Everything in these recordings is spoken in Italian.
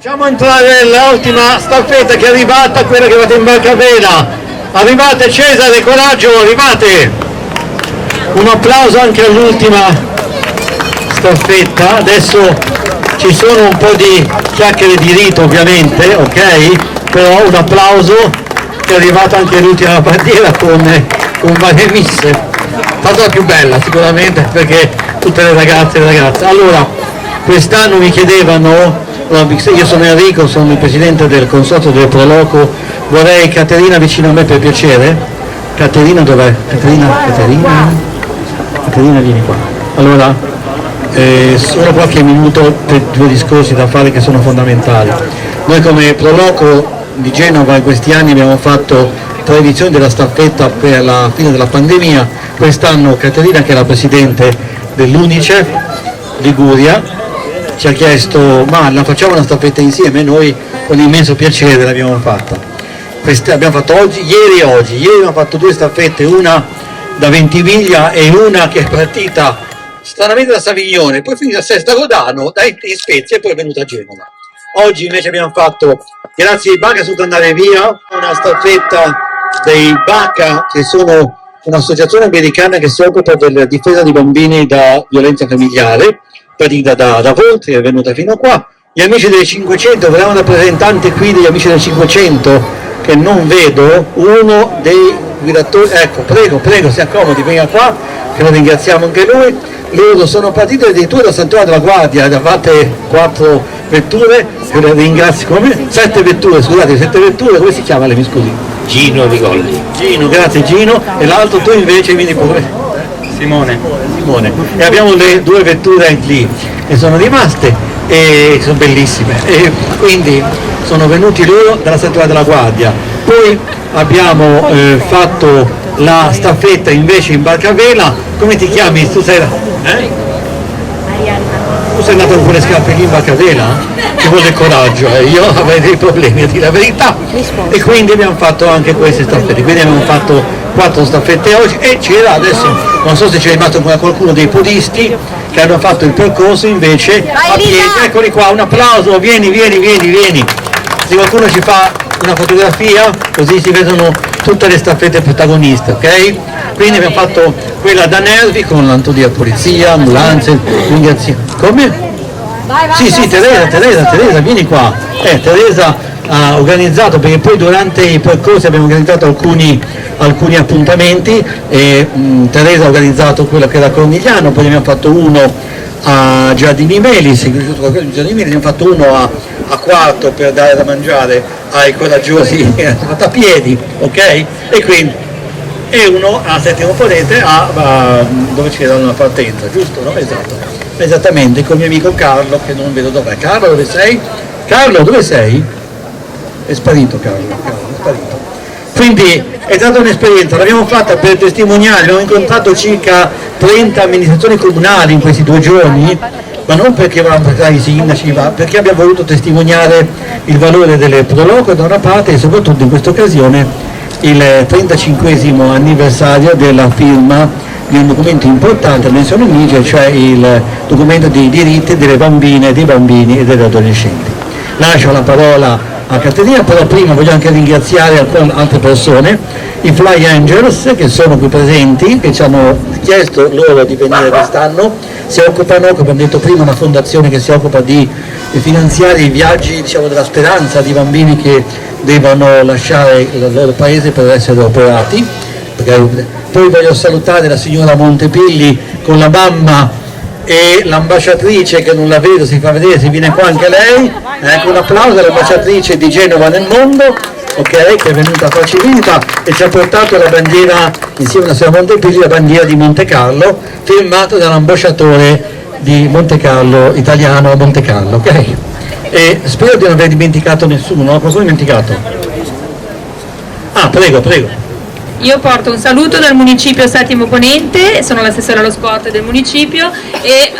Facciamo entrare l'ultima staffetta che è arrivata, quella che va in barca a vela. Arrivate Cesare, coraggio, arrivate! Un applauso anche all'ultima staffetta. Adesso ci sono un po' di chiacchiere di rito ovviamente, ok? Però un applauso, che è arrivata anche l'ultima bandiera con varie misse. Stata la più bella sicuramente, perché tutte le ragazze e le ragazze. Allora, quest'anno mi chiedevano, io sono Enrico, sono il presidente del consorzio del Proloco, vorrei Caterina vicino a me per piacere. Caterina dov'è? Caterina vieni qua. Allora, solo qualche minuto per due discorsi da fare che sono fondamentali. Noi come Proloco di Genova in questi anni abbiamo fatto 3 edizioni della staffetta per la fine della pandemia. Quest'anno Caterina, che è la presidente dell'Unicef Liguria, ci ha chiesto ma la facciamo una staffetta insieme, e noi con immenso piacere l'abbiamo fatta. Abbiamo fatto ieri abbiamo fatto 2 staffette, una da Ventimiglia e una che è partita stranamente da Saviglione, poi finita a Sesta Rodano, in Spezia e poi è venuta a Genova. Oggi invece abbiamo fatto, grazie ai Baca, sono andare via, una staffetta dei Baca, che sono un'associazione americana che si occupa della difesa di bambini da violenza familiare, partita da Voltri, è venuta fino a qua. Gli amici delle 500, avremo un rappresentante qui degli amici delle 500 che non vedo, uno dei guidatori, ecco, prego, si accomodi, venga qua, che lo ringraziamo anche lui. Loro sono partiti addirittura da Sant'Antonio della Guardia, avevate 4 vetture, che le ringrazio, come? 7 vetture, come si chiama lei, mi scusi? Gino Rigolli. Gino, grazie Gino, e l'altro tu invece vieni pure? Simone. E abbiamo le 2 vetture lì che sono rimaste e sono bellissime, e quindi sono venuti loro dalla Sant'Antonio della Guardia. Poi abbiamo fatto la staffetta invece in barca a vela. Come ti chiami? Tu sei Tu sei andato con le scarpe lì in barca a vela? Ci vuole coraggio, io avrei dei problemi a dire la verità. E quindi abbiamo fatto anche queste staffette, quindi abbiamo fatto 4 staffette oggi, e c'era adesso, non so se c'è rimasto qualcuno dei podisti che hanno fatto il percorso invece a piedi. Eccoli qua, un applauso, vieni. Se qualcuno ci fa una fotografia, così si vedono tutte le staffette protagoniste, ok? Quindi abbiamo fatto quella da Nervi con l'Antonia Polizia, ambulanze, come? Sì, Teresa, vieni qua. Teresa ha organizzato, perché poi durante i percorsi abbiamo organizzato alcuni appuntamenti, e Teresa ha organizzato quello che era Cornigliano, poi abbiamo fatto uno a Giardini Melis, abbiamo fatto uno a Quarto per dare da mangiare ai coraggiosi a piedi, ok? E uno a Settimo Ponente dove c'era una partenza, giusto? No? Esatto, esattamente, con il mio amico Carlo, che non vedo dov'è. Carlo, dove sei? Carlo, dove sei? È sparito Carlo, è sparito. Quindi è stata un'esperienza, l'abbiamo fatta per testimoniare, abbiamo incontrato circa 30 amministrazioni comunali in questi 2 giorni, ma non perché avevamo portato i sindaci, ma perché abbiamo voluto testimoniare il valore delle Proloco da una parte, e soprattutto in questa occasione il 35esimo anniversario della firma di un documento importante delle Nazioni Unite, cioè il documento dei diritti delle bambine, dei bambini e degli adolescenti. Lascio la parola a Caterina, però prima voglio anche ringraziare altre persone, i Fly Angels che sono qui presenti, che ci hanno chiesto loro di venire quest'anno. Si occupano, come abbiamo detto prima, una fondazione che si occupa di finanziare i viaggi, diciamo, della speranza di bambini che devono lasciare il loro paese per essere operati. Poi voglio salutare la signora Montepilli con la mamma e l'ambasciatrice, che non la vedo, si fa vedere, si viene qua anche lei, ecco, un applauso all'ambasciatrice di Genova nel mondo, ok, che è venuta a farci visita e ci ha portato la bandiera, insieme alla signora Montepilli, la bandiera di Monte Carlo, firmata dall'ambasciatore di Monte Carlo, italiano a Monte Carlo, ok? E spero di non aver dimenticato nessuno, qualcuno ha dimenticato? Ah, prego. Io porto un saluto dal municipio Settimo Ponente, sono l'assessore allo sport del municipio, e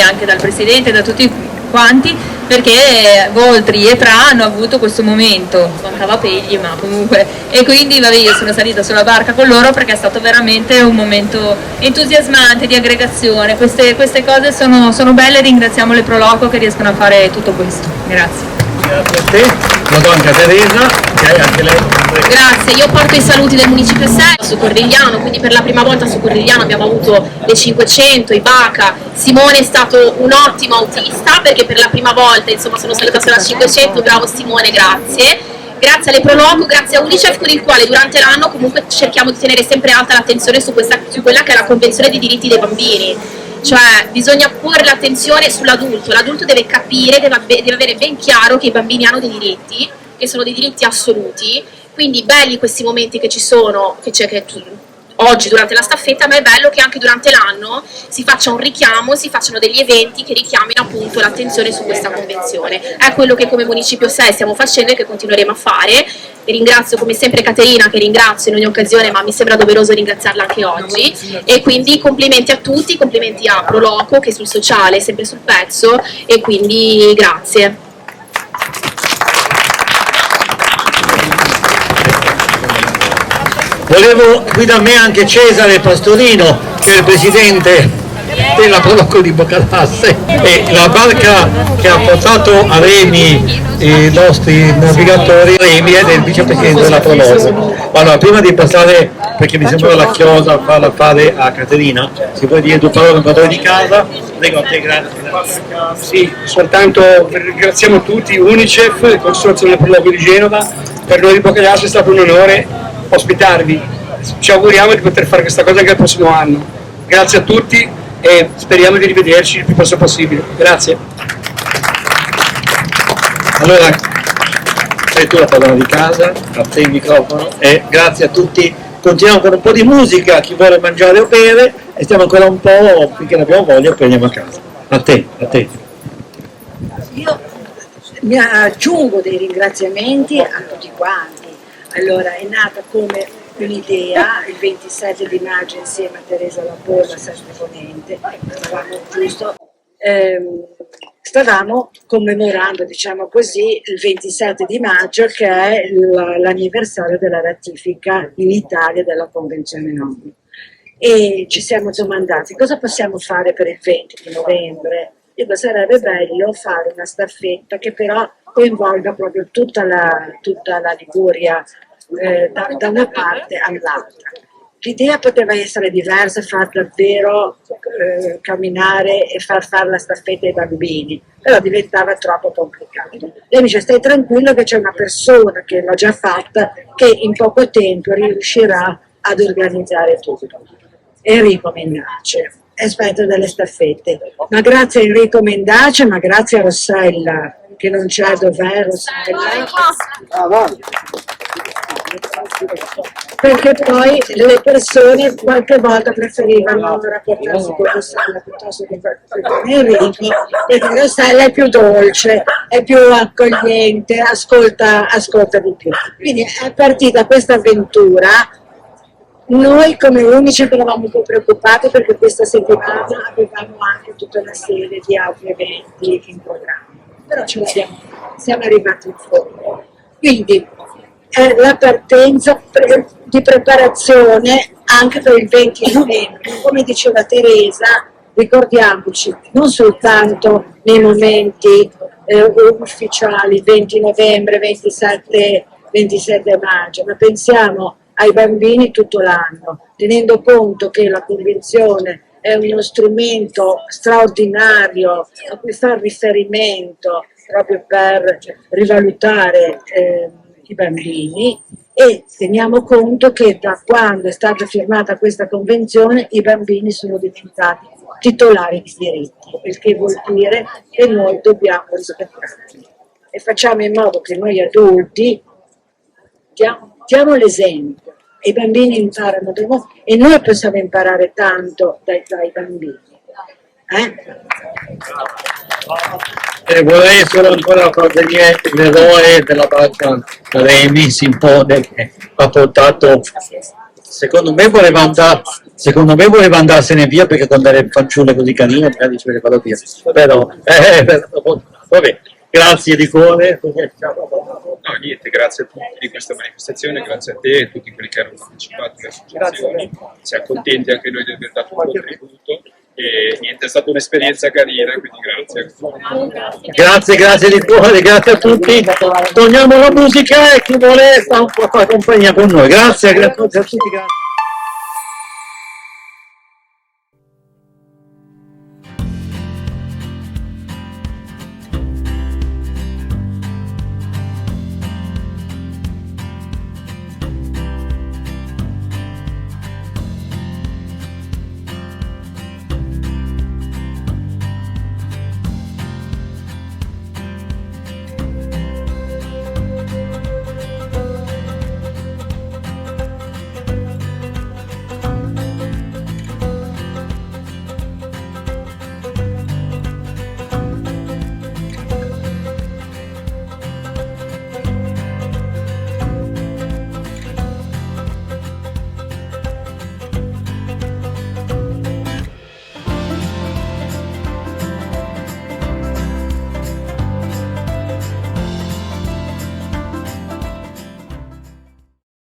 anche dal presidente e da tutti quanti, perché Voltri e Tra hanno avuto questo momento, mancava Pegli ma comunque, e quindi io sono salita sulla barca con loro perché è stato veramente un momento entusiasmante di aggregazione. Queste cose sono belle, ringraziamo le Proloco che riescono a fare tutto questo. Grazie. Grazie a te, lo do anche a Teresa, che è anche lei. Grazie, io porto i saluti del Municipio 6 su Corrigliano, quindi per la prima volta su Corrigliano abbiamo avuto le 500, i Baca. Simone è stato un ottimo autista perché per la prima volta insomma sono salita sulla 500, bravo Simone, grazie. Grazie alle Proloco, grazie a Unicef con il quale durante l'anno comunque cerchiamo di tenere sempre alta l'attenzione su quella che è la Convenzione dei diritti dei bambini. Cioè bisogna porre l'attenzione sull'adulto, l'adulto deve capire, deve avere ben chiaro che i bambini hanno dei diritti, che sono dei diritti assoluti, quindi belli questi momenti che ci sono, oggi durante la staffetta, ma è bello che anche durante l'anno si faccia un richiamo, si facciano degli eventi che richiamino appunto l'attenzione su questa convenzione. È quello che come Municipio 6 stiamo facendo e che continueremo a fare. E ringrazio come sempre Caterina, che ringrazio in ogni occasione, ma mi sembra doveroso ringraziarla anche oggi, e quindi complimenti a tutti, complimenti a Proloco che sul sociale è sempre sul pezzo, e quindi grazie. Volevo qui da me anche Cesare Pastorino, che è il presidente della Proloco di Boccadasse, e la barca che ha portato a Remi i nostri navigatori, Remi è del vicepresidente della Proloco. Allora, prima di passare, perché mi sembra la chiosa farla fare a Caterina, si può dire due parole a un padrone di casa? Prego a te, grazie. Sì, soltanto ringraziamo tutti, Unicef, il Consorzio della Proloco di Genova. Per noi di Boccadasse è stato un onore ospitarvi, ci auguriamo di poter fare questa cosa anche il prossimo anno. Grazie a tutti e speriamo di rivederci il più presto possibile. Grazie. Allora, sei tu la padrona di casa, a te il microfono, e grazie a tutti. Continuiamo con un po' di musica, chi vuole mangiare o bere, e stiamo ancora un po', finché ne abbiamo voglia, poi andiamo a casa. A te, a te. Io mi aggiungo dei ringraziamenti a tutti quanti. Allora, è nata come un'idea il 27 di maggio insieme a Teresa Lapolla, Sesto Ponente, stavamo commemorando, diciamo così, il 27 di maggio, che è l'anniversario della ratifica in Italia della Convenzione ONU. E ci siamo domandati cosa possiamo fare per il 20 di novembre. Dico, sarebbe bello fare una staffetta che però coinvolga proprio tutta la Liguria, da una parte all'altra. L'idea poteva essere diversa, far davvero camminare e far fare la staffetta ai bambini, però diventava troppo complicato. Lei mi dice: stai tranquillo che c'è una persona che l'ha già fatta, che in poco tempo riuscirà ad organizzare tutto. Enrico Mendace, esperto delle staffette. Ma grazie a Enrico Mendace, ma grazie a Rossella, che non c'è, dov'è Rossella? Perché poi le persone qualche volta preferivano rapportarsi con Rossella piuttosto che con Enrico, perché Rossella è più dolce, è più accogliente, ascolta di più. Quindi è partita questa avventura. Noi come Unicef eravamo un po' preoccupati perché questa settimana avevamo anche tutta una serie di altri eventi in programma, però ce l'abbiamo, siamo arrivati in fondo. Quindi è la partenza di preparazione anche per il 20 novembre. Come diceva Teresa, ricordiamoci non soltanto nei momenti ufficiali 20 novembre, 27 maggio, ma pensiamo ai bambini tutto l'anno, tenendo conto che la Convenzione è uno strumento straordinario a cui fare riferimento proprio per rivalutare i bambini, e teniamo conto che da quando è stata firmata questa Convenzione i bambini sono diventati titolari di diritti, il che vuol dire che noi dobbiamo rispettarli, e facciamo in modo che noi adulti diamo l'esempio. I bambini imparano e noi possiamo imparare tanto dai bambini. Vorrei solo ancora dire l'eroe della barca Remi Simpone, che ha portato, secondo me voleva andarsene via, perché con delle fanciulle così carine magari ce le vado via, però vabbè, grazie di cuore. No, niente, grazie a tutti di questa manifestazione, grazie a te e a tutti quelli che hanno partecipato alle associazioni. Siamo contenti anche noi di aver dato un contributo e niente, è stata un'esperienza carina, quindi grazie. Grazie di cuore, grazie a tutti. Torniamo alla musica e chi vuole sta un po' a fare compagnia con noi. Grazie a tutti, grazie.